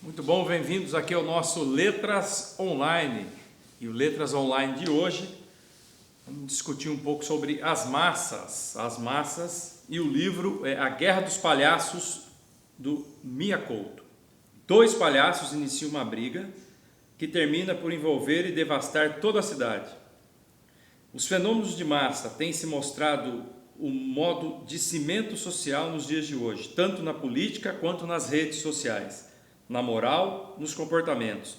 Muito bom, bem-vindos aqui ao nosso Letras Online. E o Letras Online de hoje, vamos discutir um pouco sobre as massas, e o livro é A Guerra dos Palhaços, do Mia Couto. Dois palhaços iniciam uma briga que termina por envolver e devastar toda a cidade. Os fenômenos de massa têm se mostrado o modo de cimento social nos dias de hoje, tanto na política quanto nas redes sociais, na moral, nos comportamentos.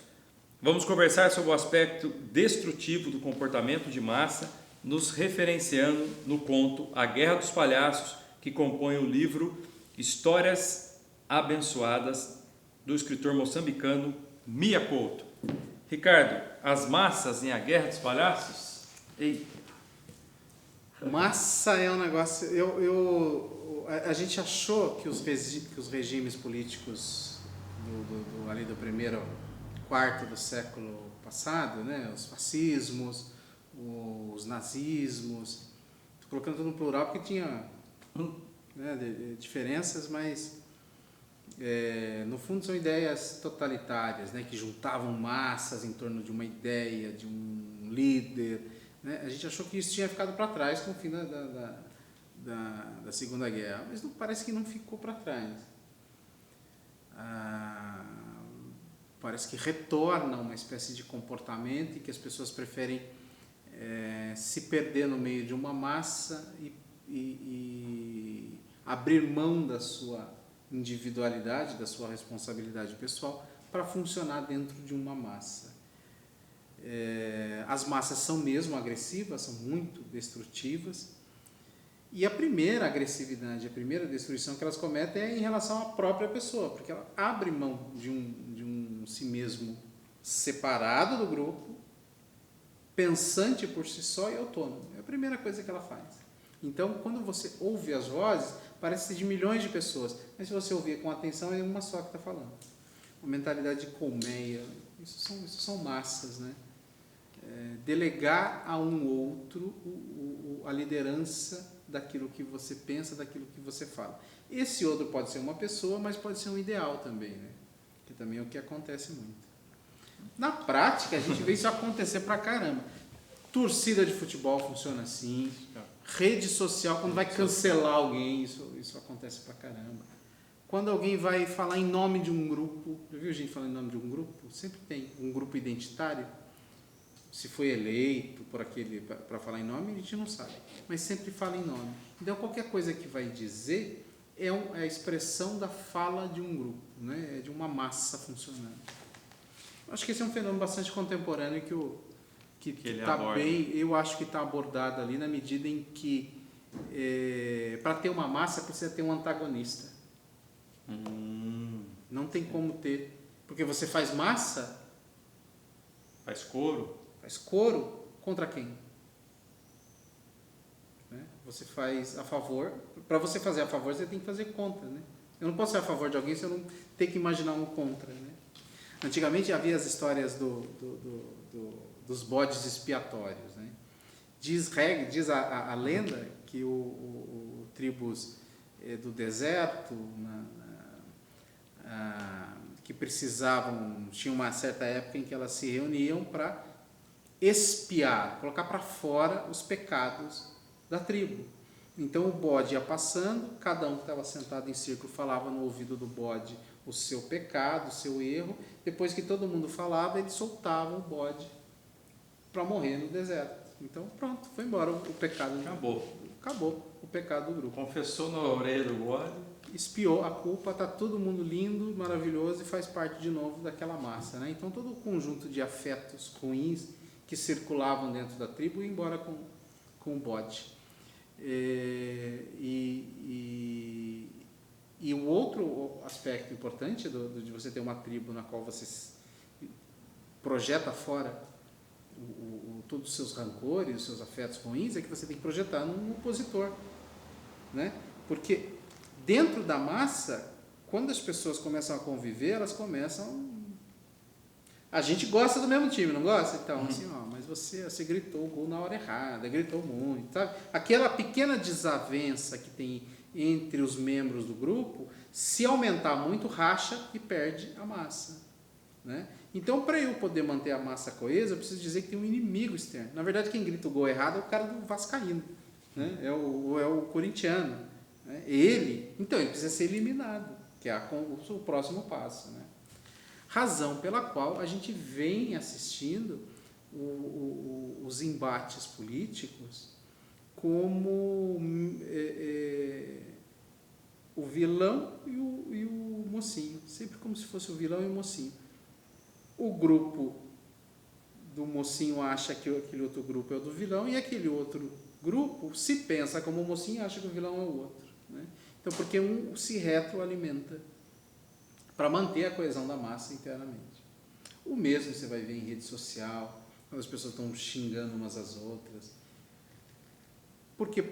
Vamos conversar sobre o aspecto destrutivo do comportamento de massa, nos referenciando no conto A Guerra dos Palhaços, que compõe o livro Histórias Abençoadas, do escritor moçambicano Mia Couto. Ricardo, as massas em A Guerra dos Palhaços? Eita. Massa é um negócio... A gente achou que os regimes políticos ali do primeiro quarto do século passado, né, os fascismos, os nazismos, estou colocando tudo no plural porque tinha diferenças, mas no fundo são ideias totalitárias, né, que juntavam massas em torno de uma ideia, de um líder, né? A gente achou que isso tinha ficado para trás com o fim da Segunda Guerra, mas parece que não ficou para trás. Parece que retorna uma espécie de comportamento e que as pessoas preferem se perder no meio de uma massa e abrir mão da sua individualidade, da sua responsabilidade pessoal para funcionar dentro de uma massa. As massas são mesmo agressivas, são muito destrutivas. E a primeira agressividade, a primeira destruição que elas cometem é em relação à própria pessoa, porque ela abre mão de um si mesmo separado do grupo, pensante por si só e autônomo. É a primeira coisa que ela faz. Então, quando você ouve as vozes, parece ser de milhões de pessoas, mas se você ouvir com atenção, é uma só que está falando. Uma mentalidade de colmeia, isso são massas, né? Delegar a um outro a liderança daquilo que você pensa, daquilo que você fala. Esse outro pode ser uma pessoa, mas pode ser um ideal também, né? Que também é o que acontece muito. Na prática, a gente vê isso acontecer pra caramba. Torcida de futebol funciona assim. Rede social, quando vai cancelar alguém, isso acontece pra caramba. Quando alguém vai falar em nome de um grupo, já viu gente falando em nome de um grupo? Sempre tem um grupo identitário. Se foi eleito por aquele para falar em nome, a gente não sabe, mas sempre fala em nome. Então, qualquer coisa que vai dizer é a expressão da fala de um grupo, né? De uma massa funcionando. Acho que esse é um fenômeno bastante contemporâneo que está bem, eu acho que está abordado ali na medida em que para ter uma massa precisa ter um antagonista. Não tem como ter, porque você faz massa, Faz coro contra quem? Né? Você faz a favor. Para você fazer a favor, você tem que fazer contra. Né? Eu não posso ser a favor de alguém se eu não ter que imaginar um contra. Né? Antigamente havia as histórias dos bodes expiatórios. Né? Diz a lenda que tribos do deserto que tinha uma certa época em que elas se reuniam para expiar, colocar para fora os pecados da tribo. Então o bode ia passando, cada um que estava sentado em círculo falava no ouvido do bode o seu pecado, o seu erro. Depois que todo mundo falava, eles soltavam o bode para morrer no deserto. Então pronto, foi embora o pecado. Acabou o pecado do grupo. Confessou na orelha do bode. Expiou a culpa, está todo mundo lindo, maravilhoso e faz parte de novo daquela massa. Né? Então todo o conjunto de afetos ruins que circulavam dentro da tribo ia embora com o bode. E o outro aspecto importante de você ter uma tribo na qual você projeta fora todos os seus rancores, os seus afetos ruins, é que você tem que projetar num opositor. Né? Porque dentro da massa, quando as pessoas começam a conviver, elas começam... A gente gosta do mesmo time, não gosta? Então, assim, mas você gritou o gol na hora errada, gritou muito, sabe? Aquela pequena desavença que tem entre os membros do grupo, se aumentar muito, racha e perde a massa. Né? Então, para eu poder manter a massa coesa, eu preciso dizer que tem um inimigo externo. Na verdade, quem grita o gol errado é o cara do vascaíno, né? É o corintiano. Né? Então, ele precisa ser eliminado, que é o próximo passo. Né? Razão pela qual a gente vem assistindo os embates políticos como o vilão e o mocinho, sempre como se fosse o vilão e o mocinho. O grupo do mocinho acha que aquele outro grupo é o do vilão, e aquele outro grupo se pensa como o mocinho e acha que o vilão é o outro. Né? Então, porque um se retroalimenta para manter a coesão da massa internamente. O mesmo você vai ver em rede social, quando as pessoas estão xingando umas às outras. Porque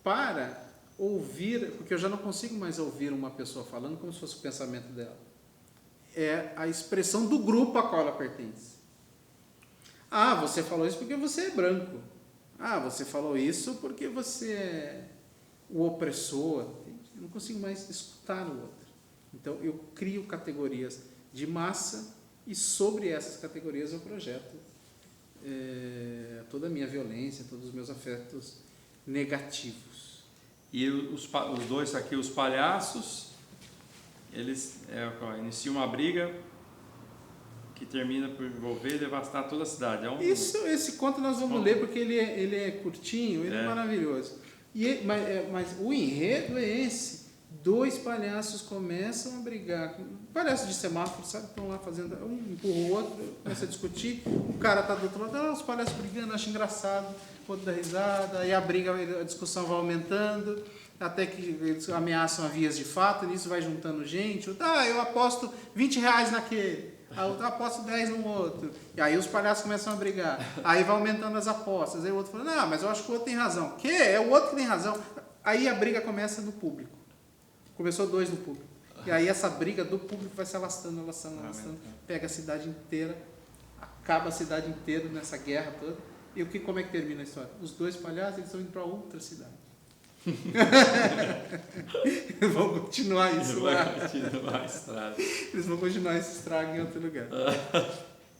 para ouvir, porque eu já não consigo mais ouvir uma pessoa falando como se fosse o pensamento dela. É a expressão do grupo a qual ela pertence. Ah, você falou isso porque você é branco. Ah, você falou isso porque você é o opressor. Eu não consigo mais escutar o outro. Então, eu crio categorias de massa e sobre essas categorias eu projeto toda a minha violência, todos os meus afetos negativos. E os dois aqui, os palhaços, eles iniciam uma briga que termina por envolver e devastar toda a cidade. Esse conto nós vamos ler porque ele é curtinho, ele é maravilhoso. Mas o enredo é esse. Dois palhaços começam a brigar. Palhaços de semáforo, sabe? Estão lá fazendo. Um empurra o outro, começa a discutir. O cara está do outro lado, os palhaços brigando, acha engraçado, o outro dá risada, aí a discussão vai aumentando, até que eles ameaçam a vias de fato, e nisso vai juntando gente. Eu aposto R$20 naquele. A outra aposta 10 no outro. E aí os palhaços começam a brigar. Aí vai aumentando as apostas. Aí o outro fala, não, mas eu acho que o outro tem razão. O quê? É o outro que tem razão. Aí a briga começa no público. Começou 2 no público. E aí essa briga do público vai se alastrando. Pega a cidade inteira. Acaba a cidade inteira nessa guerra toda. E como é que termina a história? Os 2 palhaços eles estão indo para outra cidade. Vão continuar isso lá. Eles vão continuar esse estrago em outro lugar.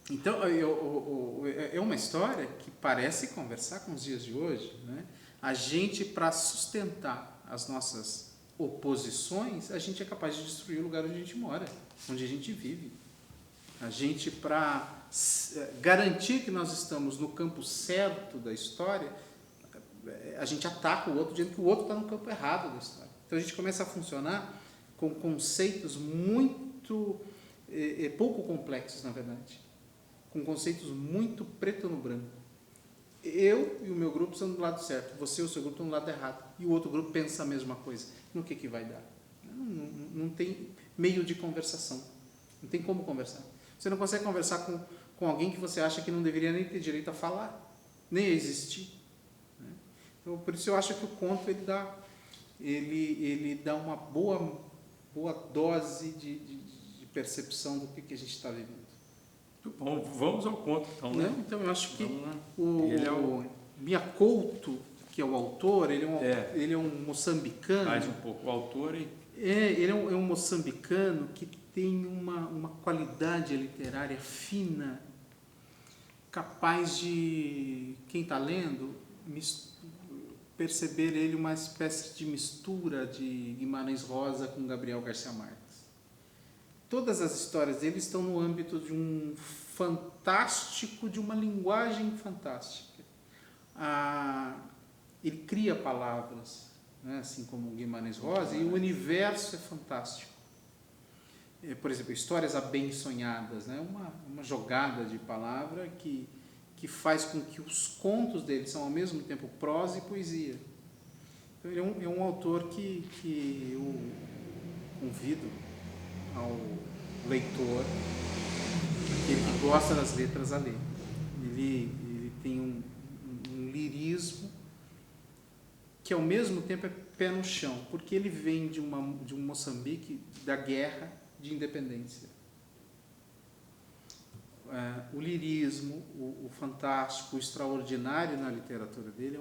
Então, é uma história que parece conversar com os dias de hoje. Né? A gente, para sustentar as nossas oposições, a gente é capaz de destruir o lugar onde a gente mora, onde a gente vive. A gente, para garantir que nós estamos no campo certo da história, a gente ataca o outro dizendo que o outro está no campo errado da história. Então a gente começa a funcionar com conceitos muito pouco complexos, na verdade, com conceitos muito preto no branco. Eu e o meu grupo estão do lado certo, você e o seu grupo estão do lado errado, e o outro grupo pensa a mesma coisa. No que vai dar? Não tem meio de conversação, não tem como conversar. Você não consegue conversar com alguém que você acha que não deveria nem ter direito a falar, nem a existir. Então, por isso eu acho que o conto ele dá uma boa dose de percepção do que a gente está vivendo. Muito bom, vamos ao conto então, né? Então eu acho que o Miyakoto, que é o autor, ele é um moçambicano. Mais um pouco o autor ele é um moçambicano que tem uma qualidade literária fina, capaz de, quem está lendo, perceber ele uma espécie de mistura de Guimarães Rosa com Gabriel Garcia Marques. Todas as histórias dele estão no âmbito de um fantástico, de uma linguagem fantástica. Ele cria palavras, né, assim como Guimarães Rosa, e o universo é fantástico. Por exemplo, histórias abençonhadas, né, uma jogada de palavra que faz com que os contos dele são ao mesmo tempo prosa e poesia. Então ele é um autor que eu convido ao leitor, aquele que gosta das letras, a ler. Ele tem um lirismo que ao mesmo tempo é pé no chão, porque ele vem de um Moçambique da guerra de independência. O lirismo, o fantástico, o extraordinário na literatura dele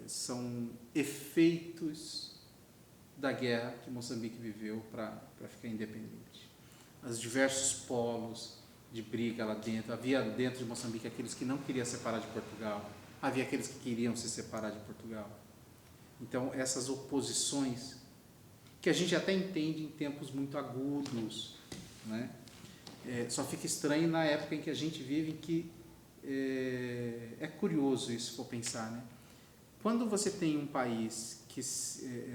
são efeitos da guerra que Moçambique viveu para ficar independente. Os diversos polos de briga lá dentro, havia dentro de Moçambique aqueles que não queriam separar de Portugal, havia aqueles que queriam se separar de Portugal. Então, essas oposições, que a gente até entende em tempos muito agudos, né? Só fica estranho na época em que a gente vive, em que é curioso isso, se for pensar, né? Quando você tem um país que,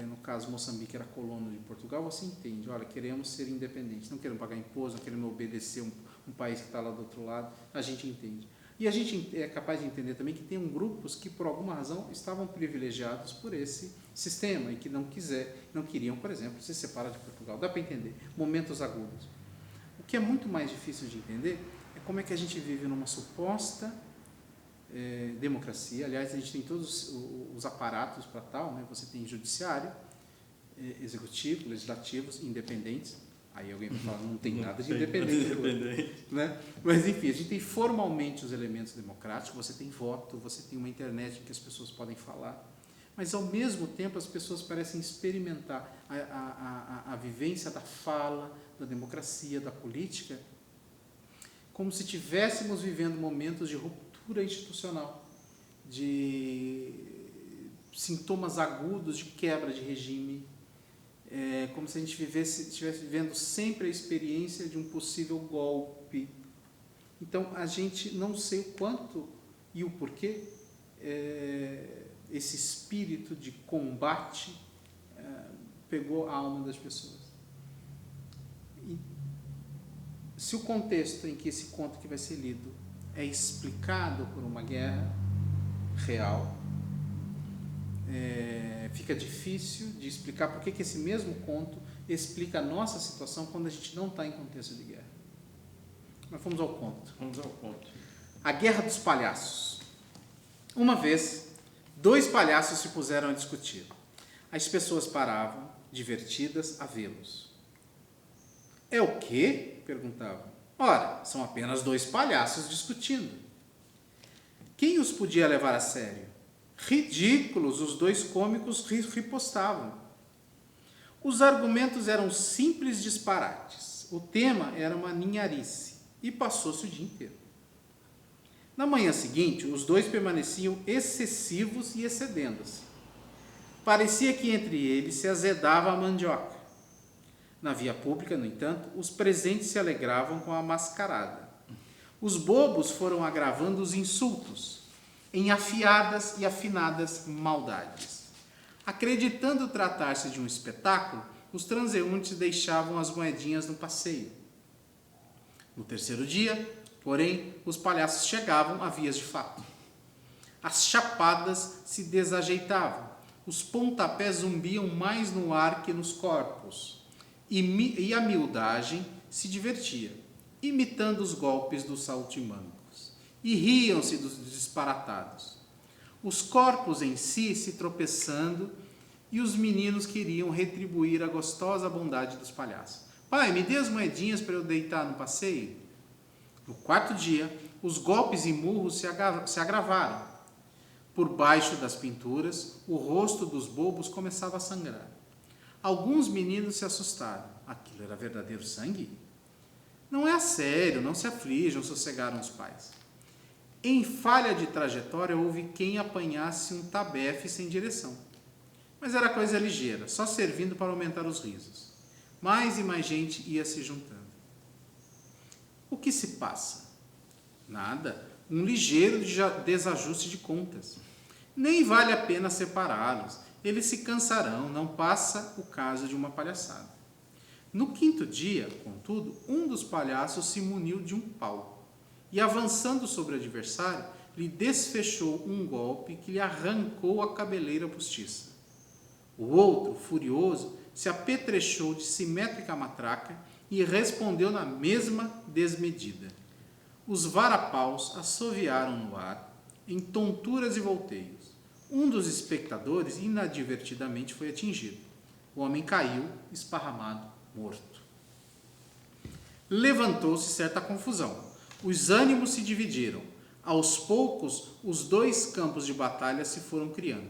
no caso Moçambique era colono de Portugal, você entende, olha, queremos ser independentes, não queremos pagar imposto, não queremos obedecer um país que está lá do outro lado, a gente entende. E a gente é capaz de entender também que tem grupos que, por alguma razão, estavam privilegiados por esse sistema e que não queriam, por exemplo, se separar de Portugal. Dá para entender, momentos agudos. O que é muito mais difícil de entender é como é que a gente vive numa suposta democracia. Aliás, a gente tem todos os aparatos para tal, né? Você tem judiciário, executivo, legislativos, independentes. Aí alguém vai falar, não tem nada de independente. Né? Mas, enfim, a gente tem formalmente os elementos democráticos, você tem voto, você tem uma internet em que as pessoas podem falar, mas, ao mesmo tempo, as pessoas parecem experimentar a vivência da fala, da democracia, da política, como se estivéssemos vivendo momentos de ruptura institucional, de sintomas agudos de quebra de regime, como se a gente estivesse vivendo sempre a experiência de um possível golpe. Então, a gente não sei o quanto e o porquê esse espírito de combate pegou a alma das pessoas. E se o contexto em que esse conto que vai ser lido é explicado por uma guerra real, fica difícil de explicar por que esse mesmo conto explica a nossa situação quando a gente não está em contexto de guerra. Mas vamos ao conto. A Guerra dos Palhaços. Uma vez, 2 palhaços se puseram a discutir. As pessoas paravam, divertidas, a vê-los. É o quê? Perguntavam. Ora, são apenas 2 palhaços discutindo. Quem os podia levar a sério? Ridículos, os 2 cômicos ripostavam. Os argumentos eram simples disparates. O tema era uma ninharice e passou-se o dia inteiro. Na manhã seguinte, os 2 permaneciam excessivos e excedendo-se. Parecia que entre eles se azedava a mandioca. Na via pública, no entanto, os presentes se alegravam com a mascarada. Os bobos foram agravando os insultos em afiadas e afinadas maldades. Acreditando tratar-se de um espetáculo, os transeuntes deixavam as moedinhas no passeio. No terceiro dia, porém, os palhaços chegavam a vias de fato. As chapadas se desajeitavam, os pontapés zumbiam mais no ar que nos corpos, e a miudagem se divertia, imitando os golpes dos saltimbancos, e riam-se dos disparatados. Os corpos em si se tropeçando, e os meninos queriam retribuir a gostosa bondade dos palhaços. Pai, me dê as moedinhas para eu deitar no passeio. No 4º dia, os golpes e murros se agravaram. Por baixo das pinturas, o rosto dos bobos começava a sangrar. Alguns meninos se assustaram. Aquilo era verdadeiro sangue? Não é a sério, não se aflijam, sossegaram os pais. Em falha de trajetória, houve quem apanhasse um tabefe sem direção. Mas era coisa ligeira, só servindo para aumentar os risos. Mais e mais gente ia se juntando. O que se passa? Nada. Um ligeiro desajuste de contas. Nem vale a pena separá-los. Eles se cansarão, não passa o caso de uma palhaçada. No 5º dia, contudo, um dos palhaços se muniu de um pau e, avançando sobre o adversário, lhe desfechou um golpe que lhe arrancou a cabeleira postiça. O outro, furioso, se apetrechou de simétrica matraca e respondeu na mesma desmedida. Os varapaus assoviaram no ar, em tonturas e volteios. Um dos espectadores inadvertidamente foi atingido. O homem caiu, esparramado, morto. Levantou-se certa confusão. Os ânimos se dividiram. Aos poucos, os dois campos de batalha se foram criando.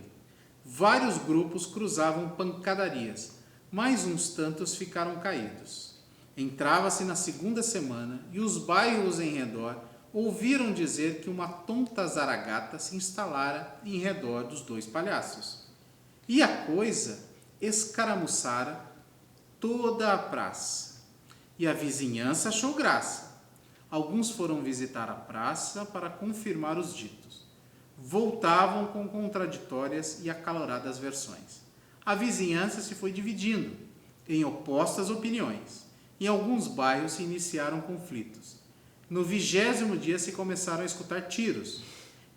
Vários grupos cruzavam pancadarias, mas uns tantos ficaram caídos. Entrava-se na segunda semana e os bairros em redor ouviram dizer que uma tonta zaragata se instalara em redor dos dois palhaços. E a coisa escaramuçara toda a praça. E a vizinhança achou graça. Alguns foram visitar a praça para confirmar os ditos. Voltavam com contraditórias e acaloradas versões. A vizinhança se foi dividindo em opostas opiniões. Em alguns bairros se iniciaram conflitos. No 20º dia se começaram a escutar tiros.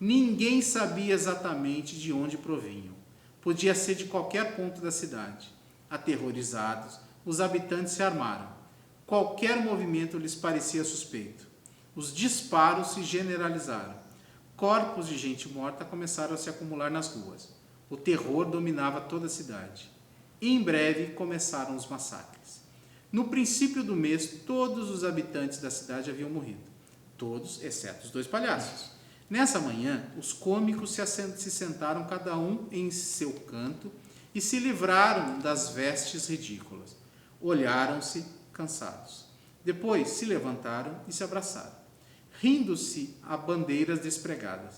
Ninguém sabia exatamente de onde provinham. Podia ser de qualquer ponto da cidade. Aterrorizados, os habitantes se armaram. Qualquer movimento lhes parecia suspeito. Os disparos se generalizaram. Corpos de gente morta começaram a se acumular nas ruas. O terror dominava toda a cidade. E em breve começaram os massacres. No princípio do mês, todos os habitantes da cidade haviam morrido. Todos, exceto os dois palhaços. Nessa manhã, os cômicos se sentaram cada um em seu canto e se livraram das vestes ridículas. Olharam-se cansados. Depois se levantaram e se abraçaram, rindo-se a bandeiras despregadas.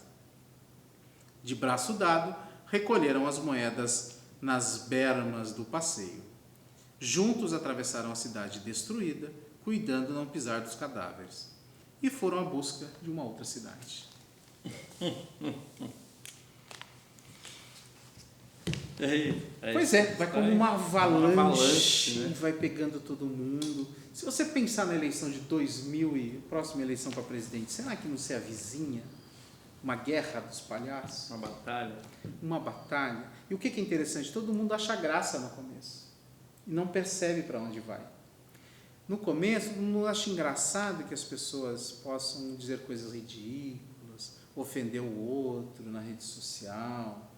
De braço dado, recolheram as moedas nas bermas do passeio. Juntos atravessaram a cidade destruída, cuidando de não pisar dos cadáveres, e foram à busca de uma outra cidade. Pois é, vai como uma avalanche, né? E vai pegando todo mundo. Se você pensar na eleição de 2000 e a próxima eleição para presidente, será que não se avizinha uma guerra dos palhaços? Uma batalha. Uma batalha. E o que é interessante? Todo mundo acha graça no começo e não percebe para onde vai. No começo, todo mundo acha engraçado que as pessoas possam dizer coisas ridículas, ofender o outro na rede social,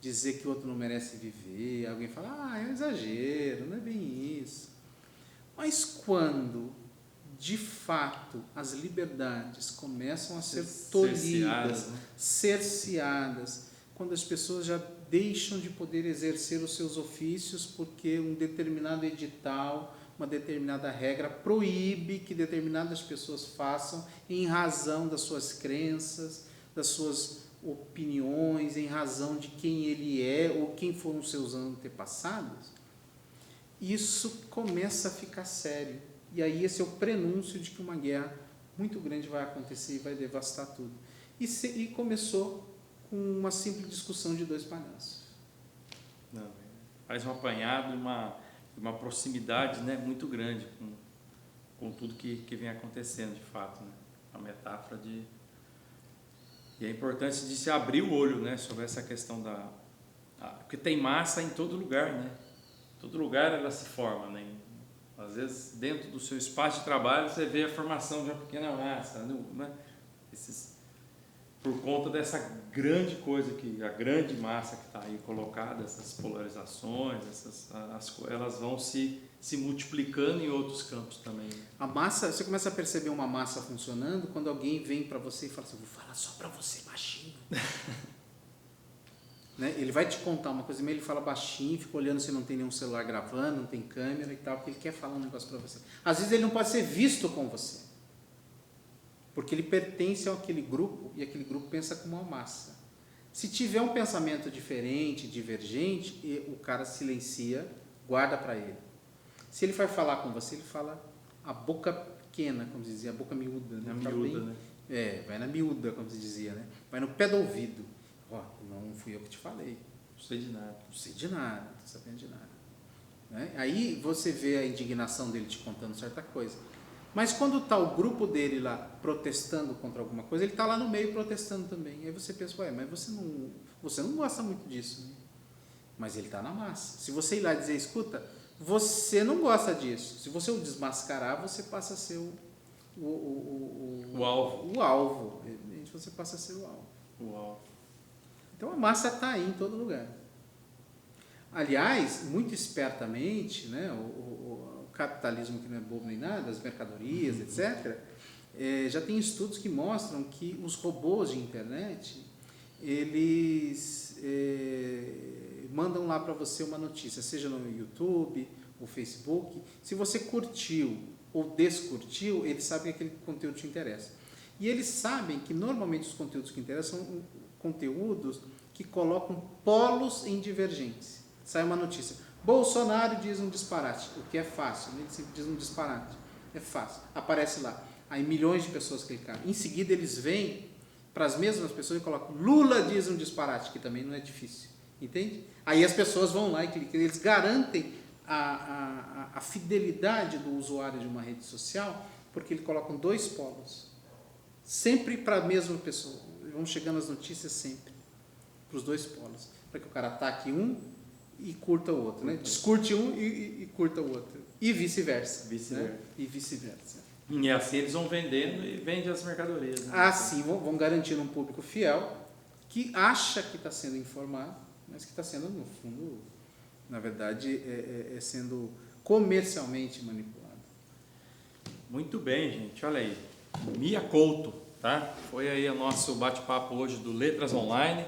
dizer que o outro não merece viver. Alguém fala, é um exagero, não é bem isso. Mas quando, de fato, as liberdades começam a ser tolhidas, cerceadas, quando as pessoas já deixam de poder exercer os seus ofícios porque um determinado edital, uma determinada regra proíbe que determinadas pessoas façam em razão das suas crenças, das suas opiniões, em razão de quem ele é ou quem foram os seus antepassados, isso começa a ficar sério. E aí esse é o prenúncio de que uma guerra muito grande vai acontecer e vai devastar tudo. E começou com uma simples discussão de dois palhaços. Não, faz um apanhado, uma proximidade, né, muito grande com tudo que vem acontecendo de fato, né? A metáfora de... E a importância de se abrir o olho, né, sobre essa questão porque tem massa em todo lugar, né? Todo lugar ela se forma, né? Às vezes dentro do seu espaço de trabalho você vê a formação de uma pequena massa, né? Por conta dessa grande coisa a grande massa que está aí colocada, essas polarizações, elas vão se multiplicando em outros campos também. A massa, você começa a perceber uma massa funcionando quando alguém vem para você e fala assim, vou falar só para você baixinho. Né? Ele vai te contar uma coisa, mas ele fala baixinho, fica olhando se não tem nenhum celular gravando, não tem câmera e tal, porque ele quer falar um negócio para você. Às vezes ele não pode ser visto com você, porque ele pertence àquele grupo e aquele grupo pensa como uma massa. Se tiver um pensamento diferente, divergente, o cara silencia, guarda para ele. Se ele vai falar com você, ele fala a boca pequena, como se dizia, a boca miúda. Né? Né? Vai na miúda, como se dizia, né? Vai no pé do ouvido. Não fui eu que te falei. Não sei de nada. Não sei de nada, não estou sabendo de nada. Né? Aí você vê a indignação dele te contando certa coisa. Mas quando está o grupo dele lá protestando contra alguma coisa, ele está lá no meio protestando também. Aí você pensa, mas você não gosta muito disso. Né? Mas ele está na massa. Se você ir lá e dizer, escuta, você não gosta disso. Se você o desmascarar, você passa a ser o alvo. O alvo. Você passa a ser o alvo. O alvo. Então a massa está aí em todo lugar. Aliás, muito espertamente, né, o capitalismo que não é bobo nem nada, as mercadorias, etc., Já tem estudos que mostram que os robôs de internet, eles mandam lá para você uma notícia, seja no YouTube ou Facebook. Se você curtiu ou descurtiu, eles sabem que aquele conteúdo te interessa. E eles sabem que normalmente os conteúdos que interessam são conteúdos que colocam polos em divergência. Sai uma notícia: Bolsonaro diz um disparate, o que é fácil, né? Ele sempre diz um disparate, é fácil, aparece lá. Aí milhões de pessoas clicaram. Em seguida eles vêm para as mesmas pessoas e colocam: Lula diz um disparate, que também não é difícil, entende? Aí as pessoas vão lá e clicam. Eles garantem a fidelidade do usuário de uma rede social, porque eles colocam dois polos, sempre para a mesma pessoa. Vão chegando as notícias sempre para os dois polos, para que o cara ataque um e curta o outro, né? Descurte um e curta o outro, e vice-versa. Né? E vice-versa. E assim eles vão vendendo e vendem as mercadorias. Né? Assim vão garantir um público fiel que acha que está sendo informado, mas que está sendo, no fundo, na verdade, sendo comercialmente manipulado. Muito bem, gente. Olha aí. Mia Couto, tá? Foi aí o nosso bate-papo hoje do Letras Online.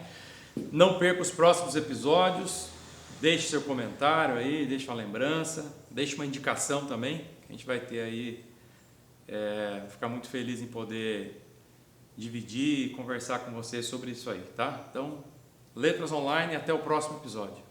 Não perca os próximos episódios. Deixe seu comentário aí, deixe uma lembrança, deixe uma indicação também, que a gente vai ter aí, ficar muito feliz em poder dividir e conversar com você sobre isso aí, tá? Então, Letras Online, até o próximo episódio.